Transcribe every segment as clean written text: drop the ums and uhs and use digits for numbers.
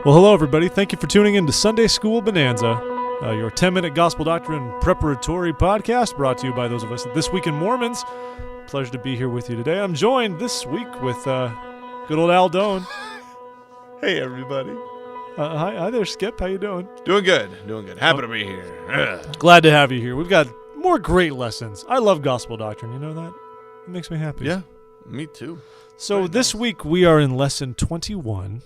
Well, hello, everybody. Thank you for tuning in to Sunday School Bonanza, your 10-minute gospel doctrine preparatory podcast brought to you by those of us at This Week in Mormons. Pleasure to be here with you today. I'm joined this week with good old Al Doan. Hey, everybody. Hi there, Skip. How you doing? Doing good. Happy to be here. Glad to have you here. We've got more great lessons. I love gospel doctrine. You know that? It makes me happy. Yeah, me too. So this week we are in lesson 21.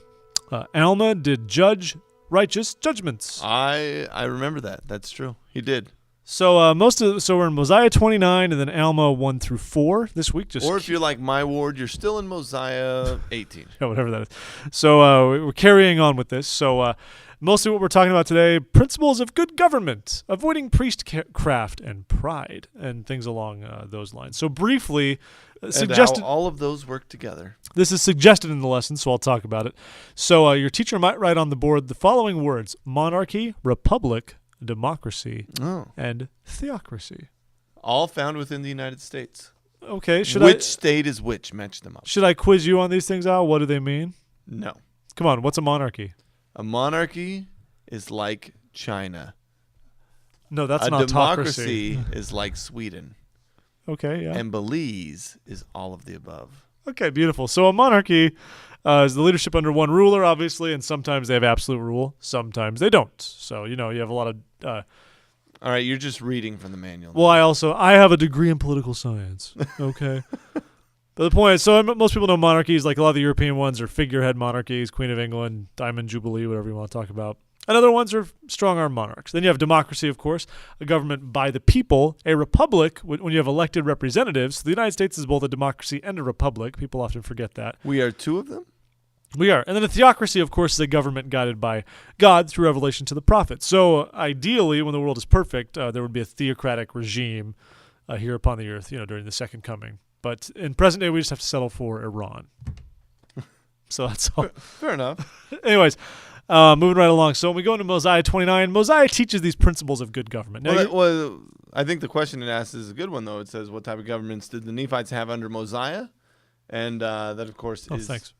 Alma did judge righteous judgments. I remember that. That's true. He did. So we're in Mosiah 29 and then Alma 1 through 4 this week. Or if you're like my ward, you're still in Mosiah 18. Yeah, whatever that is. So we're carrying on with this. So mostly what we're talking about today, principles of good government, avoiding priestcraft and pride, and things along those lines. So briefly, suggested how all of those work together. This is suggested in the lesson, so I'll talk about it. So your teacher might write on the board the following words: monarchy, republic, democracy, and theocracy. All found within the United States. Okay. Which state is which? Match them up. Should I quiz you on these things, Al? What do they mean? No. Come on, what's a monarchy? A monarchy is like China. No, that's an not autocracy. democracy. Is like Sweden. Okay, yeah. And Belize is all of the above. Okay, beautiful. So a monarchy is the leadership under one ruler, obviously, and sometimes they have absolute rule. Sometimes they don't. So, you have a lot of... all right, you're just reading from the manual. Well, I have a degree in political science. Okay. But the point is, so most people know monarchies, like a lot of the European ones are figurehead monarchies, Queen of England, Diamond Jubilee, whatever you want to talk about. And other ones are strong-arm monarchs. Then you have democracy, of course, a government by the people. A republic, when you have elected representatives. The United States is both a democracy and a republic. People often forget that. We are two of them? We are. And then a theocracy, of course, is a government guided by God through revelation to the prophets. So ideally, when the world is perfect, there would be a theocratic regime here upon the earth, during the second coming. But in present day, we just have to settle for Iran. So that's all. Fair enough. Anyways, moving right along. So when we go into Mosiah 29, Mosiah teaches these principles of good government. Now, I think the question it asks is a good one, though. It says, what type of governments did the Nephites have under Mosiah? And that, of course, is thanks.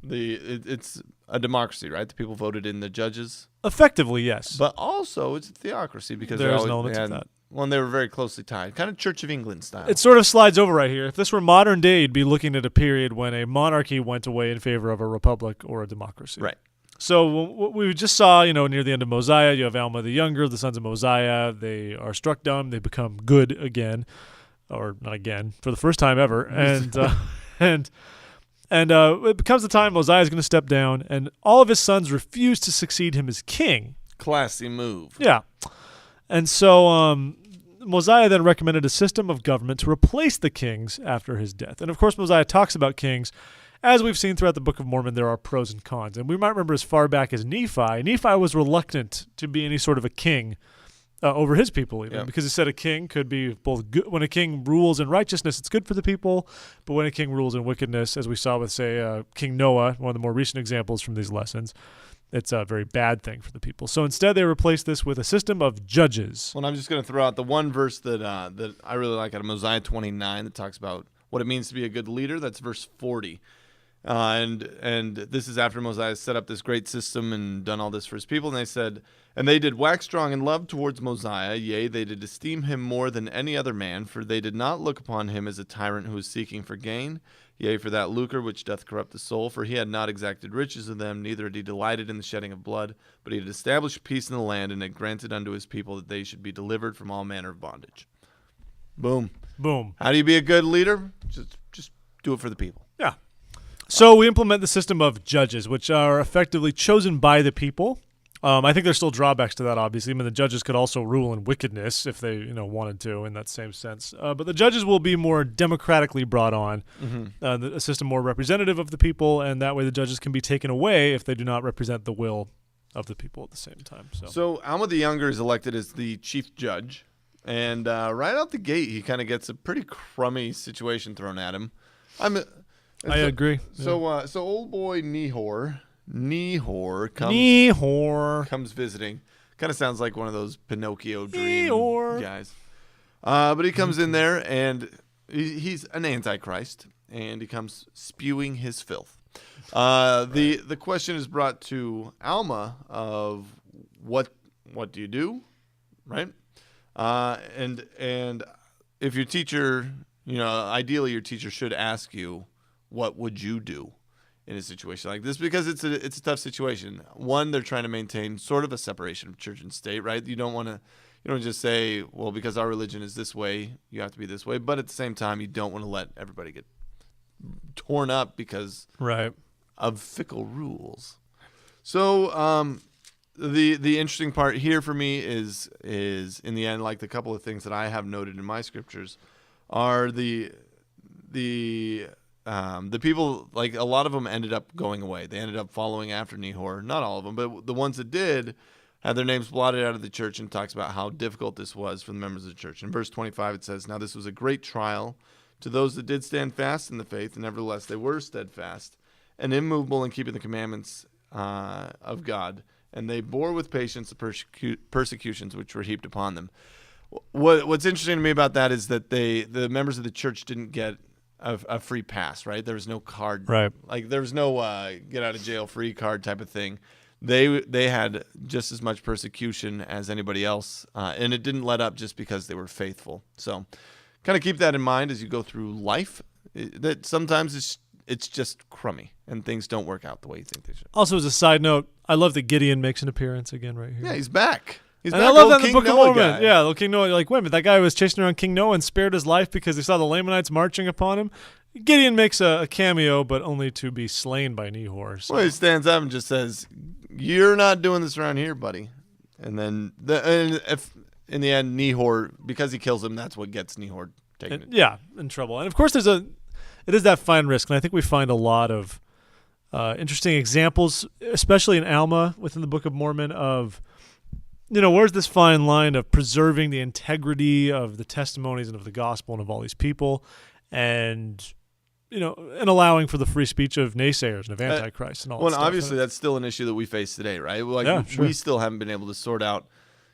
It's a democracy, right? The people voted in the judges. Effectively, yes. But also, it's a theocracy because there's an element of that. Well, they were very closely tied, kind of Church of England style. It sort of slides over right here. If this were modern day, you'd be looking at a period when a monarchy went away in favor of a republic or a democracy. Right. So what we just saw, near the end of Mosiah, you have Alma the Younger, the Sons of Mosiah. They are struck dumb. They become good again, or not again, for the first time ever. And it becomes the time Mosiah is going to step down, and all of his sons refuse to succeed him as king. Classy move. Yeah. And so Mosiah then recommended a system of government to replace the kings after his death. And of course, Mosiah talks about kings. As we've seen throughout the Book of Mormon, there are pros and cons. And we might remember as far back as Nephi. Nephi was reluctant to be any sort of a king over his people, even, because he said a king could be both good. When a king rules in righteousness, it's good for the people. But when a king rules in wickedness, as we saw with, say, King Noah, one of the more recent examples from these lessons, it's a very bad thing for the people. So instead, they replaced this with a system of judges. Well, I'm just going to throw out the one verse that I really like out of Mosiah 29 that talks about what it means to be a good leader. That's verse 40. And this is after Mosiah set up this great system and done all this for his people. And they said, and they did wax strong in love towards Mosiah. Yea, they did esteem him more than any other man, for they did not look upon him as a tyrant who is seeking for gain. Yea, for that lucre which doth corrupt the soul, for he had not exacted riches of them, neither had he delighted in the shedding of blood, but he had established peace in the land, and had granted unto his people that they should be delivered from all manner of bondage. Boom. Boom. How do you be a good leader? Just do it for the people. Yeah. So we implement the system of judges, which are effectively chosen by the people. I think there's still drawbacks to that, obviously. I mean, the judges could also rule in wickedness if they, wanted to, in that same sense. But the judges will be more democratically brought on, a system more representative of the people, and that way the judges can be taken away if they do not represent the will of the people at the same time. So Alma the Younger is elected as the chief judge, and right out the gate, he kind of gets a pretty crummy situation thrown at him. I agree. So old boy Nehor comes visiting. Kind of sounds like one of those Pinocchio dream guys. But he comes in there, and he's an antichrist, and he comes spewing his filth. The question is brought to Alma of what do you do, right? And if your teacher, ideally your teacher should ask you, what would you do in a situation like this? Because it's a tough situation. One, they're trying to maintain sort of a separation of church and state, right? You don't just say, well, because our religion is this way, you have to be this way. But at the same time, you don't want to let everybody get torn up because of fickle rules. So the interesting part here for me is in the end, like the couple of things that I have noted in my scriptures are the people, like a lot of them ended up going away. They ended up following after Nehor. Not all of them, but the ones that did had their names blotted out of the church, and talks about how difficult this was for the members of the church. In verse 25, it says, "Now this was a great trial to those that did stand fast in the faith, and nevertheless they were steadfast and immovable in keeping the commandments of God. And they bore with patience the persecutions which were heaped upon them." What's interesting to me about that is that the members of the church didn't get a free pass, right? There was no card, Right. Like there was no get out of jail free card type of thing. They had just as much persecution as anybody else, and it didn't let up just because they were faithful. So, kind of keep that in mind as you go through life. That sometimes it's just crummy and things don't work out the way you think they should. Also, as a side note, I love that Gideon makes an appearance again right here. Yeah, he's back. And I love that in the Book of Mormon. Yeah, little King Noah. You're like, wait a minute, that guy was chasing around King Noah and spared his life because he saw the Lamanites marching upon him. Gideon makes a cameo, but only to be slain by Nehor. So. Well, he stands up and just says, "You're not doing this around here, buddy." And then, if in the end, Nehor, because he kills him, that's what gets Nehor taken. In trouble. And of course, it is that fine risk, and I think we find a lot of interesting examples, especially in Alma within the Book of Mormon, of where's this fine line of preserving the integrity of the testimonies and of the gospel and of all these people, and allowing for the free speech of naysayers and of antichrist and all that stuff. Well, obviously that's still an issue that we face today, right? Sure. We still haven't been able to sort out,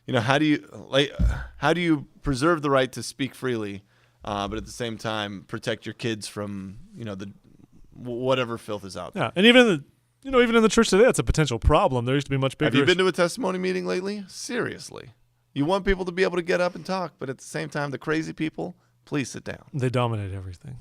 how do you preserve the right to speak freely, but at the same time protect your kids from, the whatever filth is out there. Yeah, and even in the church today, that's a potential problem. There used to be much bigger. Have you been to a testimony meeting lately? Seriously. You want people to be able to get up and talk, but at the same time, the crazy people, please sit down. They dominate everything.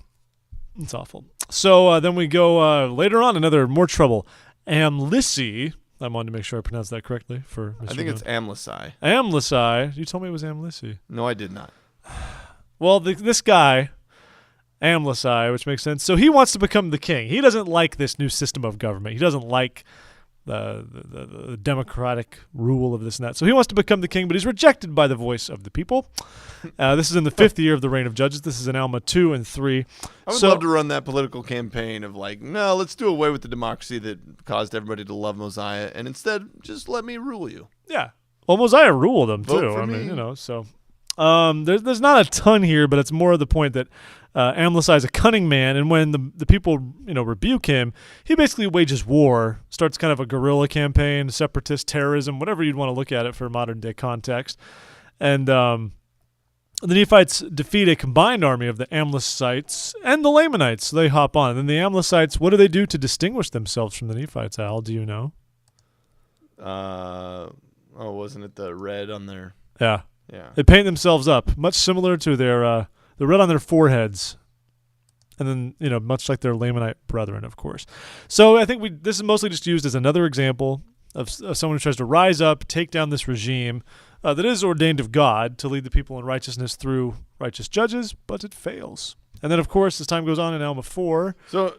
It's awful. So then we go later on, another more trouble. Amlissi. I wanted to make sure I pronounced that correctly for Mr. I think it's Amlissi. Amlissi. You told me it was Amlissi. No, I did not. Well, this guy, Amlissi, which makes sense. So he wants to become the king. He doesn't like this new system of government. He doesn't like the democratic rule of this and that. So he wants to become the king, but he's rejected by the voice of the people. This is in the 5th year of the reign of Judges. This is in Alma 2 and 3. I would love to run that political campaign of no, let's do away with the democracy that caused everybody to love Mosiah, and instead just let me rule you. Yeah. Well, Mosiah ruled them Vote too. for me. So there's not a ton here, but it's more of the point that Amlissi is a cunning man, and when the people rebuke him, he basically wages war, starts kind of a guerrilla campaign, separatist terrorism, whatever you'd want to look at it for modern day context. And the Nephites defeat a combined army of the Amlicites and the Lamanites. So they hop on. And then the Amlicites, what do they do to distinguish themselves from the Nephites, Al? Do you know? Wasn't it the red on their... Yeah. Yeah. They paint themselves up, much similar to their the red on their foreheads, and then much like their Lamanite brethren, of course. So I think this is mostly just used as another example of someone who tries to rise up, take down this regime that is ordained of God to lead the people in righteousness through righteous judges, but it fails. And then, of course, as time goes on in Alma 4... So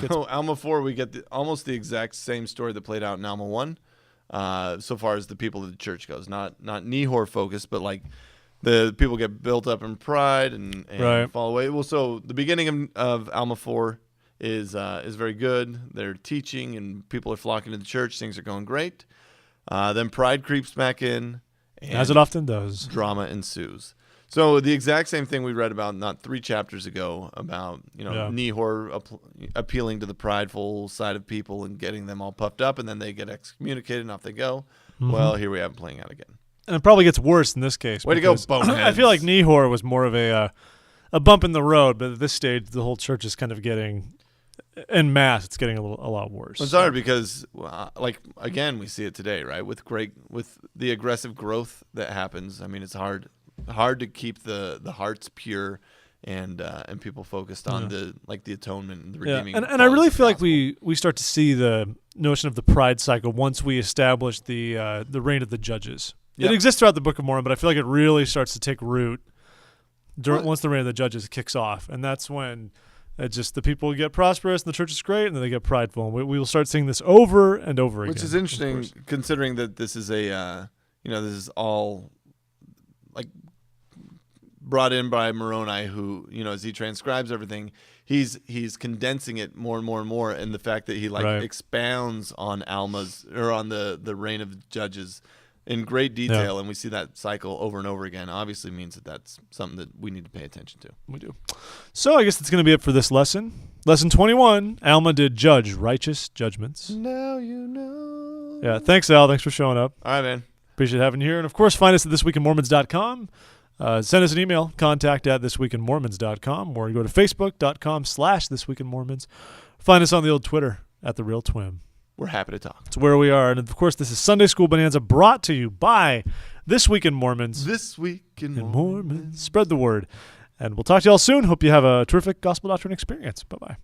Alma 4, we get almost the exact same story that played out in Alma 1. So far as the people of the church goes, not Nehor focused, but the people get built up in pride and right. fall away. Well, so the beginning of Alma 4 is very good. They're teaching and people are flocking to the church. Things are going great. Then pride creeps back in, and as it often does. Drama ensues. So the exact same thing we read about not 3 chapters ago about Nehor appealing to the prideful side of people and getting them all puffed up, and then they get excommunicated and off they go. Mm-hmm. Well, here we have it playing out again. And it probably gets worse in this case. Way to go, boneheads. I feel like Nehor was more of a bump in the road, but at this stage, the whole church is kind of getting en masse, it's getting a lot worse. It's hard because, like, again, we see it today, right? With the aggressive growth that happens. I mean, it's hard to keep the hearts pure and people focused on the atonement and the redeeming. And I really feel like we start to see the notion of the pride cycle once we establish the reign of the judges. It exists throughout the Book of Mormon, but I feel like it really starts to take root once the reign of the judges kicks off, and that's when the people get prosperous and the church is great, and then they get prideful. And we will start seeing this over and over again. Which is interesting, considering that this is this is all like brought in by Moroni, who, as he transcribes everything, he's condensing it more and more and more, and the fact that he expounds on Alma's or on the reign of judges in great detail, and we see that cycle over and over again, obviously means that that's something that we need to pay attention to. We do. So I guess that's going to be it for this lesson. Lesson 21, Alma did judge righteous judgments. Now you know. Yeah, thanks, Al. Thanks for showing up. All right, man. Appreciate having you here. And, of course, find us at thisweekinmormons.com. Send us an email, contact@thisweekinmormons.com, or you go to facebook.com/thisweekinmormons. Find us on the old Twitter @TheRealTwim. We're happy to talk. It's where we are. And, of course, this is Sunday School Bonanza, brought to you by This Week in Mormons. This Week in Mormons. Spread the word. And we'll talk to you all soon. Hope you have a terrific gospel doctrine experience. Bye-bye.